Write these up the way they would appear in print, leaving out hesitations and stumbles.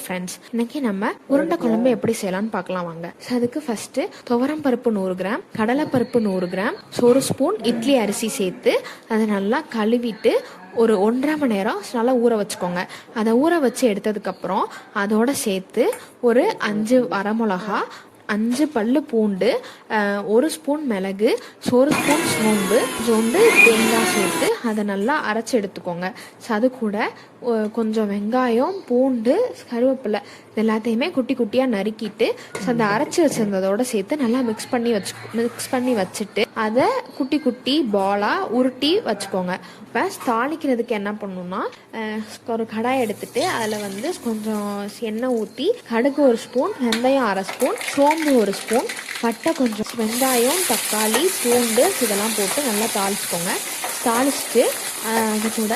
Friends, இன்னைக்கு நம்ம உருண்டை குழம்பு எப்படி செய்யலாம்னு பார்க்கலாம் வாங்க. அதுக்கு ஃபர்ஸ்ட் துவரம் பருப்பு 100 கிராம், கடலை பருப்பு 100 கிராம், ஒரு ஸ்பூன் இட்லி அரிசி சேர்த்து அதை நல்லா கழுவிட்டு ஒரு 1.5 மணி நேரம் நல்லா ஊற வச்சுக்கோங்க. அதை ஊற வச்சு எடுத்ததுக்கப்புறம் அதோட சேர்த்து ஒரு 5 வரமிளகா, 5 பல்லு பூண்டு, 1 ஸ்பூன் மிளகு, 1 ஸ்பூன் சோம்பு தேங்காய் சேர்த்து அதை நல்லா அரைச்சி எடுத்துக்கோங்க. ஸோ அது கூட கொஞ்சம் வெங்காயம், பூண்டு, கருவேப்பிலை இது எல்லாத்தையுமே குட்டி குட்டியாக நறுக்கிட்டு அந்த அரைச்சி வச்சிருந்ததோடு சேர்த்து நல்லா மிக்ஸ் பண்ணி வச்சுட்டு அதை குட்டி குட்டி பாலாக உருட்டி வச்சுக்கோங்க. இப்போ தாளிக்கிறதுக்கு என்ன பண்ணணும்னா, ஒரு கடாய் எடுத்துட்டு அதில் கொஞ்சம் எண்ணெய் ஊற்றி கடுகு 1 ஸ்பூன், வெந்தயம் 1/2 ஸ்பூன், சோம்பு 1 ஸ்பூன், பட்டை கொஞ்சம், வெங்காயம், தக்காளி, பூண்டு இதெல்லாம் போட்டு நல்லா தாளிச்சுக்கோங்க. தாளிச்சுட்டு அது கூட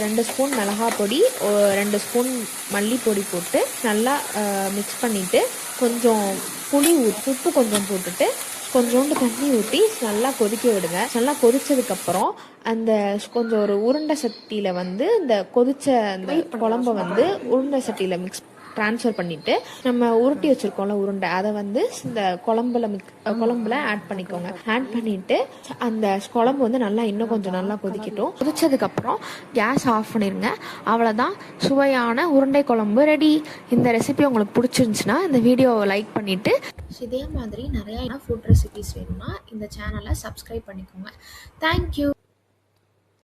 2 ஸ்பூன் மிளகாய் பொடி, 2 ஸ்பூன் மல்லிப்பொடி போட்டு நல்லா மிக்ஸ் பண்ணிவிட்டு கொஞ்சம் புளி உப்பு கொஞ்சம் போட்டுட்டு கொஞ்சோண்டு தண்ணி ஊற்றி நல்லா கொதிக்க விடுங்க. நல்லா கொதிச்சதுக்கப்புறம் அந்த கொஞ்சம் ஒரு உருண்டை சட்டியில் இந்த கொதிச்ச அந்த குழம்ப உருண்டை சட்டியில் ட்ரான்ஸ்ஃபர் பண்ணிவிட்டு நம்ம உருட்டி வச்சுருக்கோம்ல உருண்டை, அதை இந்த குழம்புல ஆட் பண்ணிக்கோங்க. ஆட் பண்ணிவிட்டு அந்த குழம்பு நல்லா இன்னும் கொஞ்சம் நல்லா கொதிக்கட்டும். கொதிச்சதுக்கப்புறம் கேஸ் ஆஃப் பண்ணிடுங்க. அவ்வளோதான், சுவையான உருண்டை குழம்பு ரெடி. இந்த ரெசிபி உங்களுக்கு பிடிச்சிருந்துச்சுன்னா இந்த வீடியோவை லைக் பண்ணிவிட்டு இதே மாதிரி நிறையா ஃபுட் ரெசிபிஸ் வேணும்னா இந்த சேனலை சப்ஸ்கிரைப் பண்ணிக்கோங்க. தேங்க்யூ.